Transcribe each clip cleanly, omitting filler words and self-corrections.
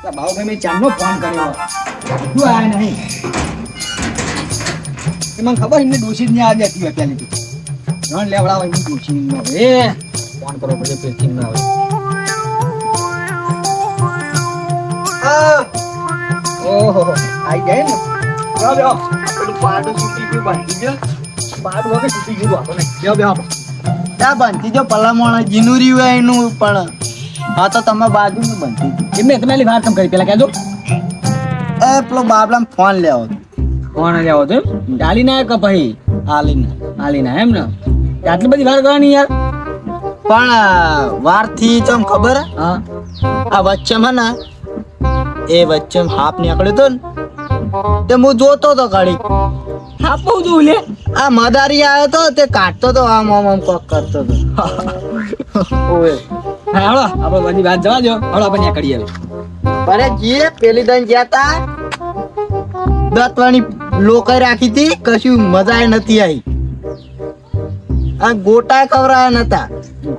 બાબુભાઈ મેં ચાંદનો ફોન કર્યો શું આયા નહીં મને ખબર એમને ડોસી જ આ જતી હોય પેલી રણ લેવડાવે એમની ડોસી ન આવે ફોન કરો પછી પેચિંગ ના આવે ઓહો આઈ જાય ને બેહો પેલું પાડું છૂટી ગયું બાંધી ગયો પાડું હવે છૂટી ગયું આપણે બેહો ત્યાં બનતી જો પલામણ જીનુરી હોય એનું પણ હા તો તમે બાજુનું બનતી એમને તમે વાત કેમ કરી પેલા કહેજો એ પેલો બાબલા ફોન લેવો ફોન લેવો તો ડાલી ના કે ભાઈ હાલી ના એમ ને આટલી બધી વાર કરવાની યાર પણ વાર થી ચમ ખબર હા આ વચ્ચે ને એ વચ્ચે હાફ નીકળ્યો તો ને તે હું જોતો તો ઘડી આપો તું લે આ મદારી આવ્યો તો તે કાઢતો તો આમ આમ આમ કોક કરતો તો ઓય હા હળો આપણે બધી વાત જવા દો હળો આપણે ત્યાં કરી આવે અરે જીએ પેલી દન ગયા તા દત્તવાણી લોકાઈ રાખી હતી કશું મજા નથી આવી આ ગોટા કવરાયા નતા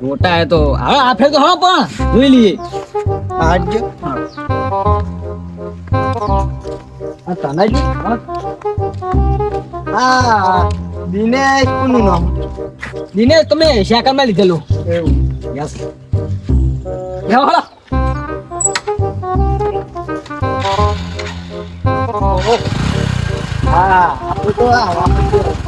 ગોટા એ તો હવે આ ફેર તો હળો પણ જોઈ લઈએ આજજો આ તનાજી હા દિનેશ કોનું નામ દિનેશ તમે શાકામાં લીધેલું એવું યસ જાઓ હળો હા આપણું તો આ વાપરતું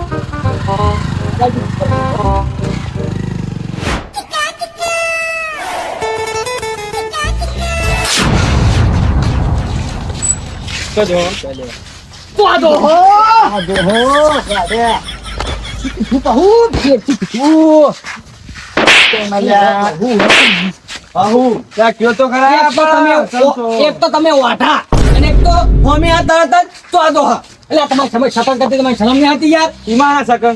એક તો તમે વાઢા અને એક તો હોમે આ તરત જ ચોદો એટલે તમારી સમજ સકન કરતી તમારી શરમ નહીં આવતી યાર ઈમાના સકન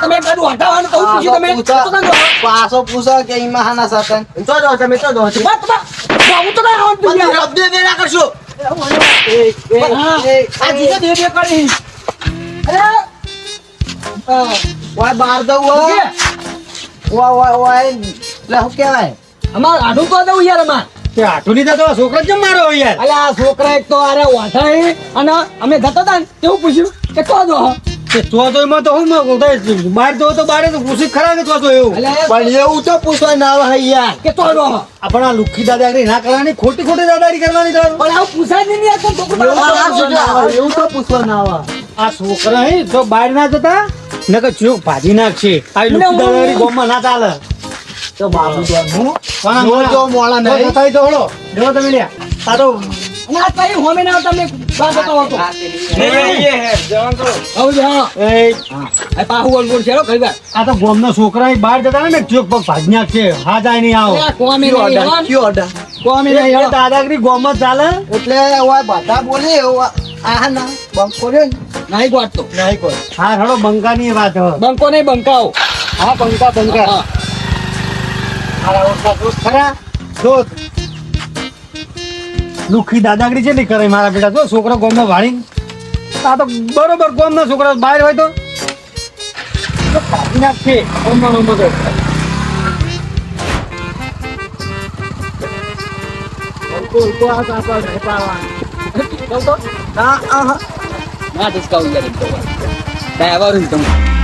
તમે બધું વાઢાવાનું કહું પૂછ્યું તમે પાછો પૂછો કે ઈમાના સાકન તો જો તમે તો જો બસ બાબુ તો ના આવતું મને શબ્દ વેરા કરશો આ જીજે દે કરી ઓય બાર દઉં ઓય લે હું કહેવાય અમાર આઢું તો દઉં યાર અમાર છોકરા કેમ મારો યાર અલે આ છોકરા એક તો અરે વાઢા હે અને અમે જતા હતા ને તેવું પૂછ્યું કે તો દો ચોથોમાં તો હું બહાર જો તો બારે તો પૂછી ખરા કે ચોથો એવું પણ એવું તો પૂછવા ના આવે યાર કે તો દો પણ આ લુખી દાદાગીરી ના કરવાની ખોટી દાદાગીરી કરવાની પણ આવું પૂછાય નહીં યાર કોણ છોકરું એવું તો પૂછવા ના આવે આ છોકરા હે જો બહાર ના જતા ને કે ચૂક ભાજી નાખશે આ લુખી દાદાગીરી ગામમાં ના ચાલે તો બાબુ હું જો મોળા નહીં બતાવી દો હળો જો તમે લ્યા આ તો ના કઈ હોમે ના તમે બાર બતાવો તો એ પાહુ બોલ બોલ છેડો કઈ વાર આ તો ગામના છોકરા બહાર જતા ને ચૂક પગ ભાજી નાખશે હા જાય નહીં આવો કોમે કોમે નહીં દાદાગીરી ગામમાં ચાલે એટલે ઓય બધા બોલે આ ના બંકો રે નહીં ગોટતો નહીં કોઈ હા હળો બંકાની વાત બંકો નહીં બંકાઓ હા બંકા ખરા જો લુખી દાદાગીરી છે નહીં કરે મારા બેટા જો છોકરા ગોમમાં વાળી આ તો બરોબર ગોમના છોકરા બહાર હોય તો નાખશે ગોમનો મદદ ના ડિસ્કાઉન્ટ યાર તો ડાયવર તમે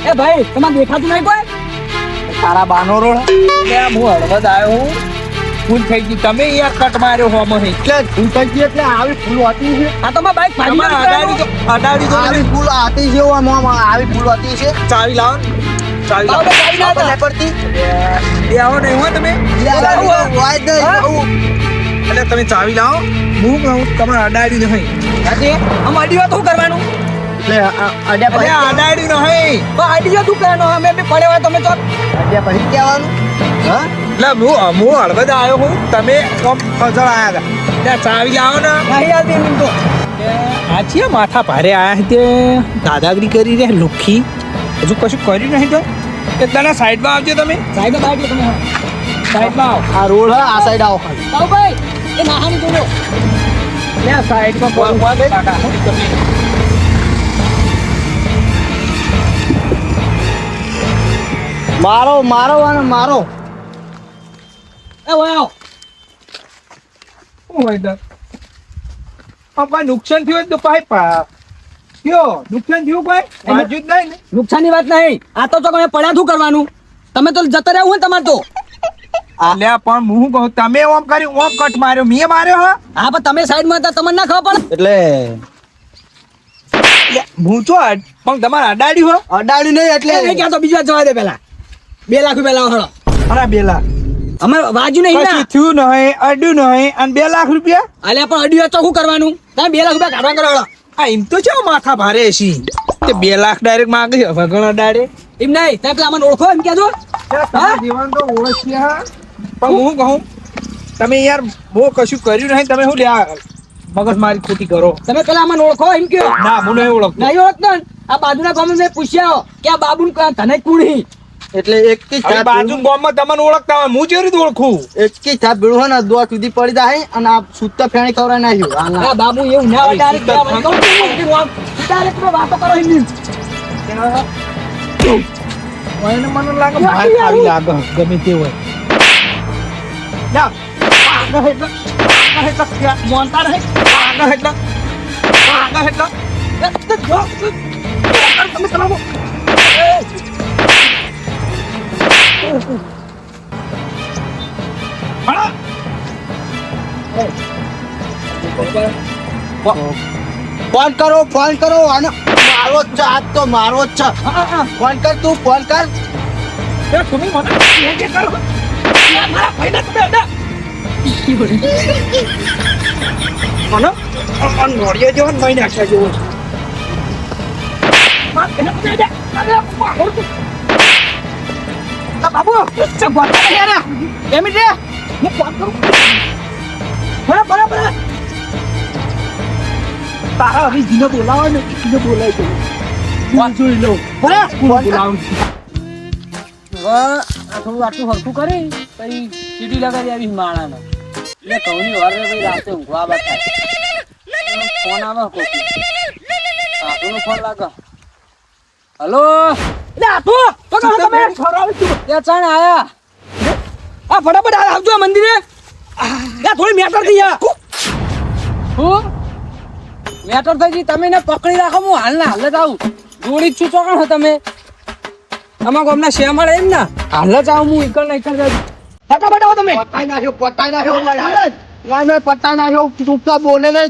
એ ભાઈ તમારે દેખાતું નહીં કોઈ તારા બાનો રોડ હું હળવદ આવ્યો હું ફૂલ થઈ ગઈ તમે યાર કટ માર્યો હોમો નહીં એટલે ફૂલ થઈ ગઈ એટલે આવી ફૂલ હતી છે આ તો બાઈક અડાડી તો આવી ફૂલ હતી છે આવી ફૂલ હતી છે ચાવી લાવો ચાવી લાવો પડતી આવો નહીં હો તમે એટલે તમે ચાવી લાવો હું કહું તમારે અડાડી નહીં આજે આમ અડી વાત શું કરવાનું અડાડી નહીં અડી જો તું કરવાનો અમે બી પડે હોય તમે તો પછી કહેવાનું હા એટલે હું હળવદ આવ્યો હું તમે કોમ ફજળ આવ્યા હતા ત્યાં ચાવી લાવો ને નહીં આવતી એમ તો આ છે માથા ભારે આયા છે તે દાદાગીરી કરી રહ્યા લુખી હજુ કશું કર્યું નહીં તો એક દાડા સાઈડમાં આવજો તમે સાહેબ બાઈક તમે સાઈડમાં આવો આ રોડ હે આ સાઈડ આવો ખાલી ભાઈ એ નાહાની જોડો લે સાઈડમાં બોલ કાકા તમે મારો મારો અને મારો એ વાવ શું હોય તો પપ્પા નુકસાન થયું હોય તો ભાઈ કયો નુકસાન થયું ભાઈ બાજુ જ નહીં ને નુકસાનની વાત નહીં આ તો તમે પડ્યા શું કરવાનું તમે તો જતા રહેવું હોય તમારે તો અલ્યા પણ હું કહું તમે ઓમ કર્યું ઓમ કટ માર્યો મેં માર્યો હા હા પણ તમે સાઈડમાં હતા તમને ના ખબર પડે એટલે હું તો પણ તમારે અડાડ્યું હો અડાડ્યું નહીં એટલે એ નહીં કહેતો બીજી વાત જવા દે પેલા 2 લાખ રૂપિયા લાવો હળો અરે બેલા અમે વાજુ નહીં કશું ના થયું નહીં અડ્યું નહીં અને 2 લાખ રૂપિયા અલ્યા પણ અઢી તો શું કરવાનું તમે 2 લાખ રૂપિયા કાઢવા કરો હળો આ એમ તો છે માથા ભારે છે તે 2 લાખ ડાયરેક્ટ માંગે છે વગણ અડાડે એમ નહીં તમે પેલા અમને ઓળખો એમ કહેજો તમારા જીવન તો ઓળખ્યા પણ હું કહું તમે યાર બહુ કશું કર્યું નહીં તમે શું લ્યા મગજ મારી ખોટી કરો તમે પેલા અમને ઓળખો એમ કયો ના હું નહીં ઓળખતો નહીં ઓળખતો ને આ બાજુના ગામમાં મેં પૂછ્યા કે આ બાબુ તને કુણી એટલે એક કી હવે બાજુ ગામમાં તમને ઓળખતા હોય હું કેવી રીતે ઓળખું એક કી છાપ ભેળું હોય ને દોર સુધી પડી જાય અને આ સૂતા ફેણી ખવડાવી નાખ્યું આ બાબુ એવું ના હોય ડાયરેક્ટ કહેવાય. કહું છું ને, ડાયરેક્ટ તમે વાતો કરો એમની. મને લાગે ભાઈ ખાવી લાગે ગમે તે હોય જા આગળ હેઠળ મોનતા રહે આગળ હેઠળ તમે ચલાવો. ફોન કરો અને મારો જ છે આજ તો મારો જ છે ફોન કર તું ફોન કર તમે મને કે કરો મારા ભાઈને તમે અડા મને નોડિયા જેવો મહિને આખ્યા જેવો બાબુ ગોતા યાર બે મિનિટ રે હું ફોન કરું. બરાબર તારા હવે જીને બોલાવો ને જીને બોલાવી દઉં ફોન જોઈ લઉં બોલાવું થોડું આટલું હરખું કરી પછી સીટી લગાડી આવી માણાને એટલે કહું વારે ભાઈ રાતે ઊંઘવા બેઠા ફોન આવે કોકી આટલું ફોન લાગે હલો એટલે આટલું તો કહો તમે ત્યાં ચાણ આયા આ ફટાફટ આવજો આ મંદિરે ત્યાં થોડી મેટર થઈ યાર હું મેટર થઈ ગઈ તમે એને પકડી રાખો હું હાલના હાલ જ આવું જોડી જ છું ચોકણ હો તમે અમારા ગામના શ્યામળ એમ ને હાલ જ આવું હું એકલ ના એકલ જાઉં ફટાફટ આવો તમે પટાઈ નાખ્યો પટાઈ નાખ્યો ચૂપચાપ બોલે ને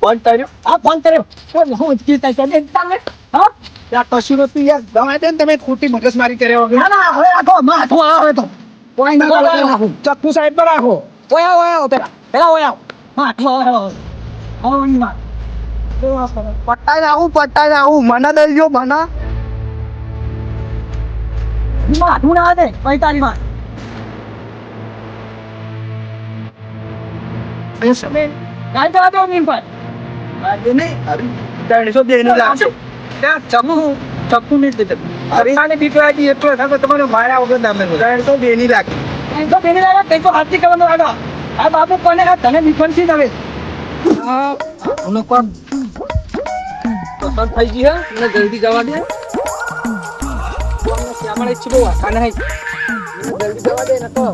ફોન કર્યો આ ફોન કર્યો હું ઉચકી તઈ તને તમે હા યાર કશું નતું યાર દવા દે ને તમે ખોટી મગજમારી કર્યા વગર ના ના હવે રાખો માથું આવે તો કોઈ ના રાખો ચપ્પુ સાઈડ પર રાખો ઓયા ઓયા પેલા ઓયા માથું આવે આવો ની વાત પટાઈ નાખું મને દઈ જો મને માથું ના દે પછી તારી વાત કાલ તો આવો ની પર આજે નહીં 300 દેનું લાગશે ચપ્પુ નહીં દેતા હરિયાને બીક લાગી એટલો થાય તમારે માર્યા વગર દામે 300 દેની લાગે એમ તો બેની લાગે તે તો હાથી કરવાનો આગા આ બાપુ કોને આ તને વિફનસી દવે ઓનો કોણ પસંદ થઈ ગઈ હે મને જલ્દી જવા દે શ્યામળ ઈચ્છી બહુ આખા નહીં જલ્દી જવા દે ને તો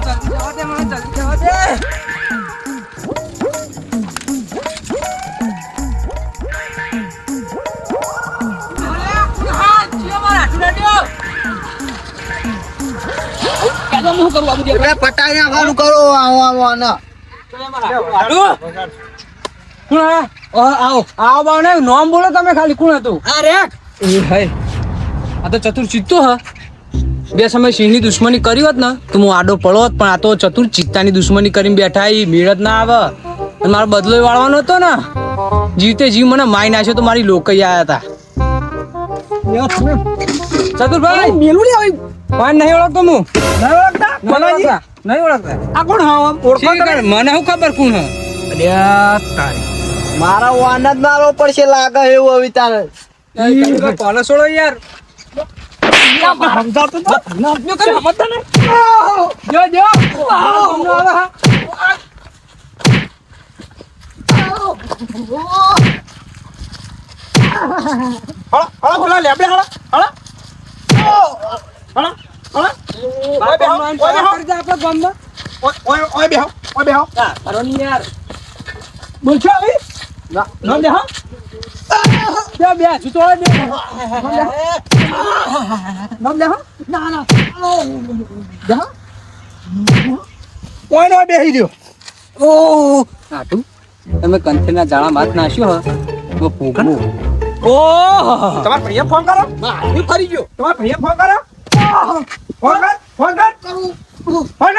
જલ્દી જવા દે મને જલ્દી જવા દે હું કરું બાબુ એટલે પટાઈ નાખવાનું કરો આવો આના આવો બાવ ને નામ બોલો તમે ખાલી કોણ હતું આ રેક એ હાય આ તો ચતુર ચિત્તો હ બે સમય સિંહની દુશ્મની કરી હોત ને તો હું આડો પડો હોત પણ આ તો ચતુર ચિત્તાની દુશ્મની કરીને બેઠા ઈ મેળ જ ના આવે અને મારો બદલો વાળવાનો હતો ને જીવતે જીવ મને માઈ નાખ્યો તો મારી લોકઈ આયા હતા ચતુરભાઈ મેલું નહીં આવી પાન નહીં ઓળખતો હું નહીં ઓળખતા નહીં ઓળખતા આ કોણ હા આમ ઓળખો શી ખબર? મને શું ખબર કોણ હ અલ્યા તારી મારા વાન જ મારવો પડશે લાગે એવું હવે તારે કોને છોડો યાર સમજાવતો તો સમજતા ને જો જો હળો પેલા લેબડે હળો ઓય બેહો યાર બોલશો હવે નામ બેહો બે જૂતો નામ બેહો ના બેહો ઓય નો બેહી રહ્યો ઓ આટું તમે કંથેરના જાળા માથ નાખ્યો હ તો ભૂગવું તમારા ભૈયા ફોન કરો હું ફરી ગયો તમારા ભૈયા ફોન કરો ફોન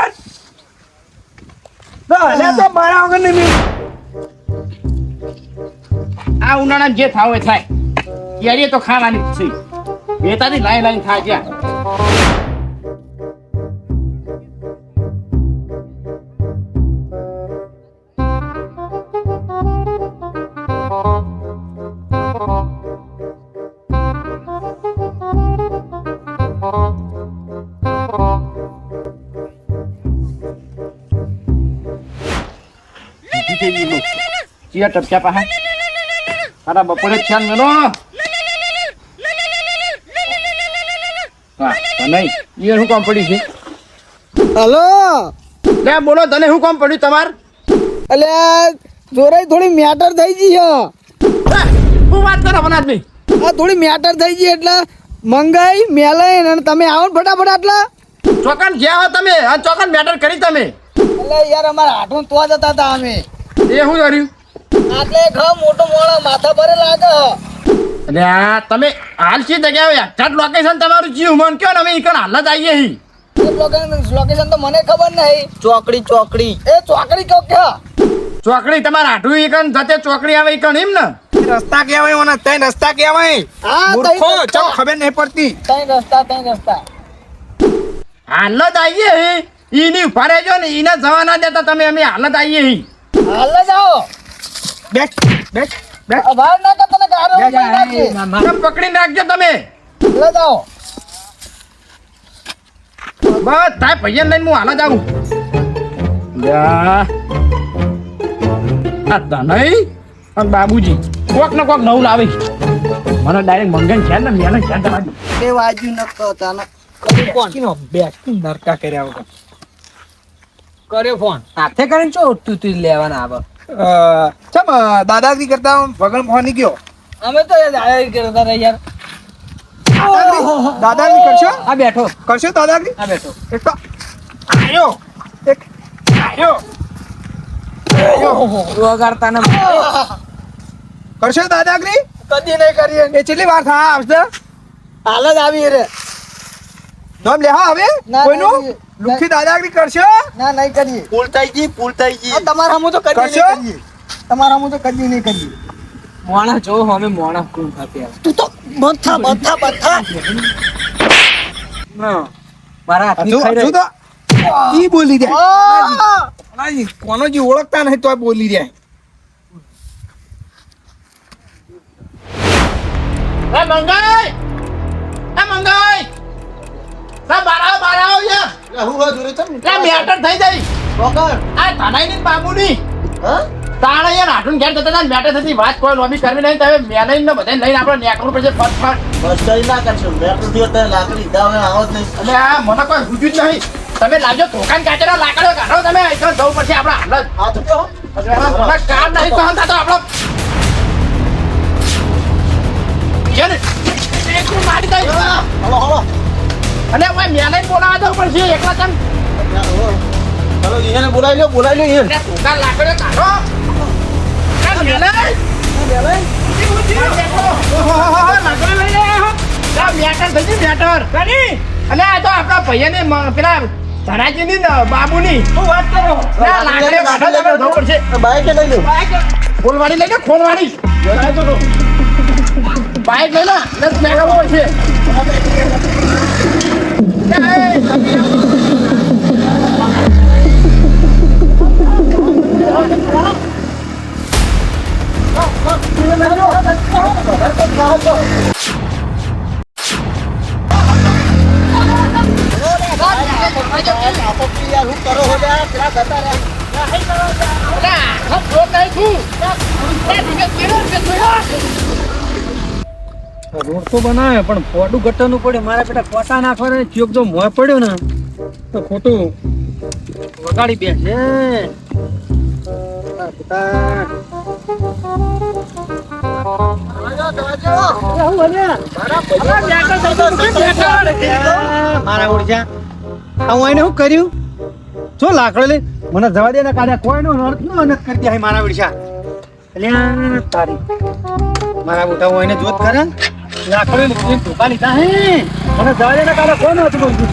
કર લે તો મારા વગર નહીં આ ઉનાળામાં જે થાવ એ થાય કેરીએ તો ખાવાની જ છે વેતાથી લાઈન ખાય છે ચિયા ટપક્યા પાહા તારા બપોરે છાન મેલો હા તને એ શું કામ પડ્યું છે હલો લે બોલો તને શું કામ પડ્યું તમાર એટલે જોરાઈ થોડી મેટર થઈ ગઈ છે શું વાત કરો બનાત ભાઈ આ થોડી મેટર થઈ ગઈ એટલે મંગાઈ મેલાઈ અને તમે આવો ને ફટાફટ આટલા ચોકન ગયા હો તમે આ ચોકન મેટર કરી તમે એટલે યાર અમારા હાથમાં તો જતા હતા અમે એ શું કર્યું આટલે મોટો મોળા માથા ભરે લાગે અરે આ તમે હાલ શી જગ્યાએ એક્ઝેક્ટ લોકેશન તમારું જીવ મન કયો ને અમે ઈકન હાલ જ આવીએ હી લોકેશન તો મને ખબર નહીં ચોકડી એ ચોકડી કયો ક્યાં ચોકડી તમારા હાટું ઈકન જતે ચોકડી આવે ઈકન એમ ને રસ્તા કહેવાય ઓના તઈ રસ્તા કહેવાય હા મૂર્ખો ચમ ખબર નહીં પડતી તઈ રસ્તા હાલ જ આવીએ હી ઈની ઉભા રહેજો ને ઈને જવા ના દેતા તમે અમે હાલ જ આવીએ હી હાલ જાઓ બેસ અભાર ના કરતા ને ગારો જા, જા, નાખી તમે પકડી રાખજો તમે હાલ જાઓ બસ તાય ભૈયા લઈને હું હાલ જ આવું યા આ તનય અને બાબુજી કોક ને કોક નવું લાવે મને ડાયરેક્ટ મંગન છે ને મેને છે તમારી એ વાજુ નતો તાના કિનો બેસ નરકા કર્યા વગર કર્યો ફોન હાથે કરીને ચો તું લેવાના આવે ચમ દાદાગીરી કરતા વગર ફોન ની ગયો અમે તો યાર કરતા રહ્યા યાર દાદાગીરી કરશો આ બેઠો કરશો દાદાગીરી આ બેઠો એક તો આયો એક આયો વગાડતા ને કરશો દાદાગીરી કદી નહીં કરીએ એ કેટલી વાર થા આવશે હાલ જ આવી રે નામ લેવા હવે ના, કોઈનું નહીં. લુખી દાદાગીરી કરશો ના નહીં કરીએ પૂલ થઈ ગઈ આ તમારા હમું તો કદી કરશો? નહીં કરીએ તમારા હમું તો કદી નહીં કરીએ મોણા જો અમે મોણા કોણ થતી તું તો બધા મારા હાથની હજુ ખાઈ હજુ રહી. તો ઈ બોલી રહ્યા અનાજી, કોનો જી ઓળખતા નહીં તોય બોલી રહ્યા એ મંગાઈ ના બારાઓ યાર હું હા જોરે ચમ લા મેટર થઈ જાય વગર આ તાનાઈ ની બાબુની હા તાણે યાર આટું ઘેર જતા હતા મેટર થતી વાત કોઈ લોબી કરવી નહીં તમે મેલાઈ ને બધા લઈને આપણે નેકરું પછી ફટ બસ કઈ ના કરશો બેટરી થી અત્યારે લાકડી દાવે આવો જ નહીં અને આ મને કોઈ રૂજ્યું જ નહીં તમે લાવજો ધોકાન કાચેના લાકડો કાઢો તમે અહીં જવું પડશે આપણે હાલ જ હા તો કેવો મને કામ નહીં સહન થતો આપણો છે ને એકલું મારી દઈ હલો હલો અને ઓય મેલાઈ બોલાવા જવું પડશે એકલા તમે ચલો એને બોલાવી લો એને અને ધોકાન લાકડો કાઢો એ મેલાઈ અને આ તો આપણા ભૈયાને પેલા ધનાજીની ને બાબુની વાત કરો લાકડે કાઢો તમે જવું પડશે બાઈક લઈ લો ખોલવાડી લઈને ખોલવાડી બાઈક લઈને 10 મેગાવો છે રોડ તો બનાવે પણ પોડું ગટરનું પડે મારા બેટા કોટા નાખવા ને ચોક જો મોય પડ્યો ને તો ખોટું વગાડી બેસે મારા ઓળખ્યા હું એને શું કર્યું શું લાકડો લે મને જવા દે ને કાઢ્યા કોઈનો અર્થ નો અનર્થ કરી દે મારા ઓળખ્યા એટલે તારી મારા મોટા હું એને જોત કરે લાકડો ને ટોપા લીધા હે મને જવા દે ને કાઢ્યા કોઈનો હતું બોલતું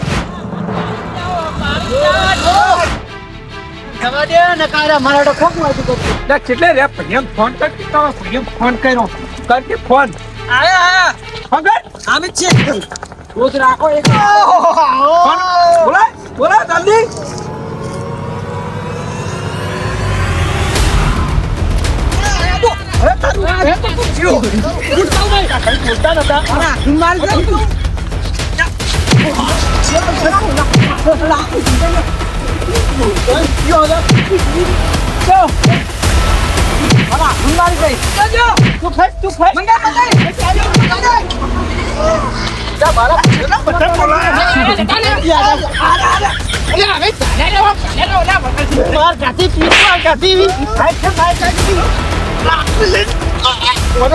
જવા દે ને કાઢ્યા મારા તો ખોખું હતું કરતું કેટલે રે ભૈયા ફોન કર ફોન કર્યો કરકે ફોન આયા ફગર આમે છે રોજ રાખો એક બોલા બોલા જલ્દી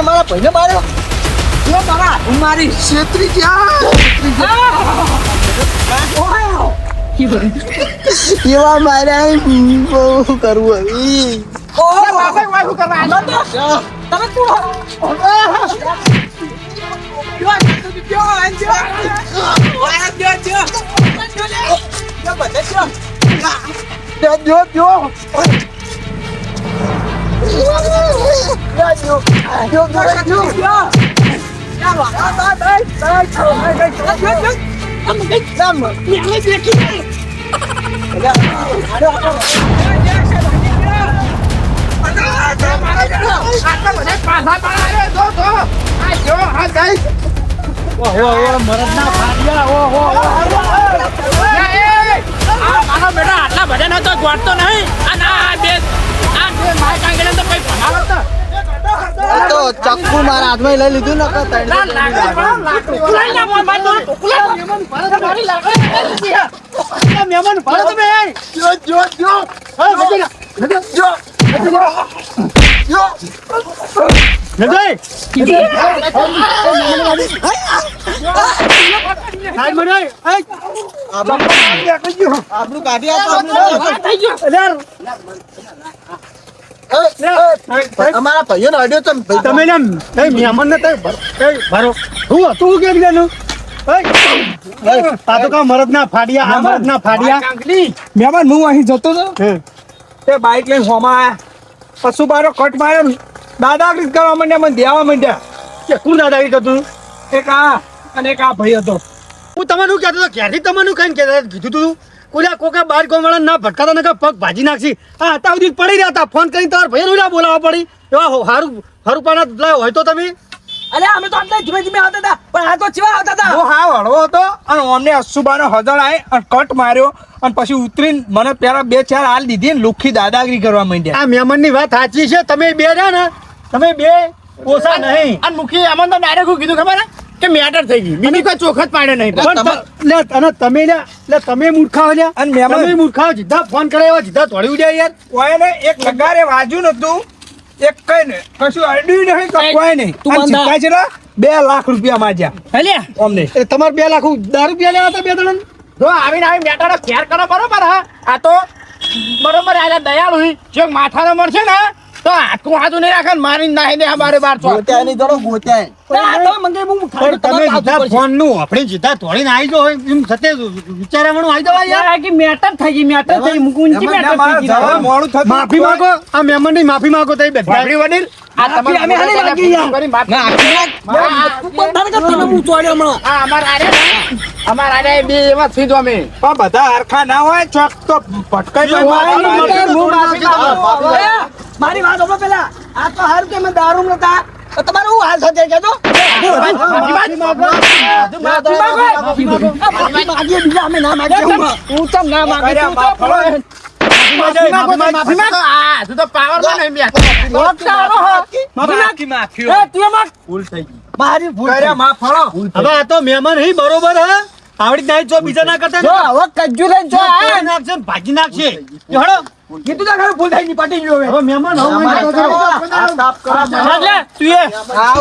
મારા ભાઈને માર્યો મારી છેતરી એવા માર્યા બહુ કરવું તમે આટલા બધા નતો ગોળતો નહીં અને આ બે માય કાંગડે તો કોઈ ભણાવત તો ચક્કુ મારા હાથમાં લઈ લીધું ને આપણું કાઢી અમારા ભાઈઓ ને અડ્યો તો તમે ને મહેમાન ને ભરો હું હતું કેમ ગયેલું આ તો કા મરદ ના ફાડ્યા આ મરદ ના ફાડ્યા મહેમાન હું અહીં જતો હતો તે બાઈક લઈને હોમાં આયા પશુ બારો કટ માર્યો દાદાગીરી કરવા માંડ્યા મને દેવા માંડ્યા કે કોણ દાદાગીરી કરતું એક આ અને એક આ ભાઈ હતો હું તમારું કહેતો હતો ક્યારથી તમારું કઈ કીધું તું કોલ્યા કોકા બાર ગોવાળા ના ભટકાતા નકા પગ ભાજી નાખશી હા હતા સુધી પડી રહ્યા હતા ફોન કરીને તમારા ભાઈ નું બોલાવવા પડી એવા હારું પાના હોય તો તમે અરે અમે તો આટલા ધીમે ધીમે આવતા હતા પણ આ તો ચેવા આવતા હતા હું હા હળવો હતો અને અમને અસુબાનો હજળ આય અને કટ માર્યો અને પછી ઉતરીને મને પેલા 2-4 હાલ દીધી ને લુખી દાદાગીરી કરવા માંડ્યા આ મહેમાન ની વાત સાચી છે તમે બે રહ્યા ને તમે બે ઓછા નહીં અને મુખી અમને તો ડાયરેક્ટ હું કીધું ખબર કે મેટર થઈ ગઈ બીજી કોઈ ચોખત પાડે નહીં તમે મૂર્ખા લ્યા અને મહેમાન તમે મૂર્ખા સીધા ફોન કરાવ્યા સીધા તોડી ઉડ્યા યાર કોઈ ને એક લગારે વાજ્યું નતું એક કઈ ને કશું અડ્યું નહીં કોઈ નહીં તું અને બંધા. સિક્કા છે 2 લાખ રૂપિયા માંગ્યા અલ્યા અમને તમારે 2 લાખ દારૂ રૂપિયા લેવા હતા બે ત્રણ જો આવીને મેટરો ખેર કરો બરોબર હા આ તો બરોબર આ દયાળુ જો માથાનો મળશે ને તો હાથું નહીં રાખે ને મારીને નાહી દે અમારે બાર છો ગોત્યા ની જોડો ગોત્યા પણ તમે સીધા ફોન નું આપણે સીધા તોડીને આવી જો એમ સતે વિચારવાનું આવી જવા યાર કે મેટર થઈ ગઈ મેટર થઈ ગઈ મુકુંજી મેટર થઈ ગઈ જવા મોડું થતું માફી માંગો આ મહેમાન ની માફી માંગો તો બધા બાપડી વડીલ આ તમારે અમે હાલી લાગી યાર અમાર આરે બે એવા સીધો અમે પણ બધા હરખા ના હોય ચોક તો ભટકાઈ મારી વાત સાંભળો પેલા આ તો હારું કે અમે દારૂ નતા તમારે હું હાલ થશે કેજો બીજા અમે ના માગીએ હું ચમ ના માગી માફી માંગ. આ તું તો પાવરમાં નહીં બેઠો. માફી માફી ભૂલ થઈ ગઈ. મારી ભૂલ થઈ. કર્યા માફ ફળો હવે આ તો મહેમાન હી બરોબર હે આવડી નાઈ જો બીજા ના કરતા જો હવે કજ્જુ લઈને જો આ. તોડી નાખશે ને ભાગી નાખશે હેડો કીધું તો ખરું ભૂલ થઈ ગઈ પટી ગયું હવે હવે મહેમાન હવે અમારે તો કરો. આ સાફ કરો. તું એ આવ.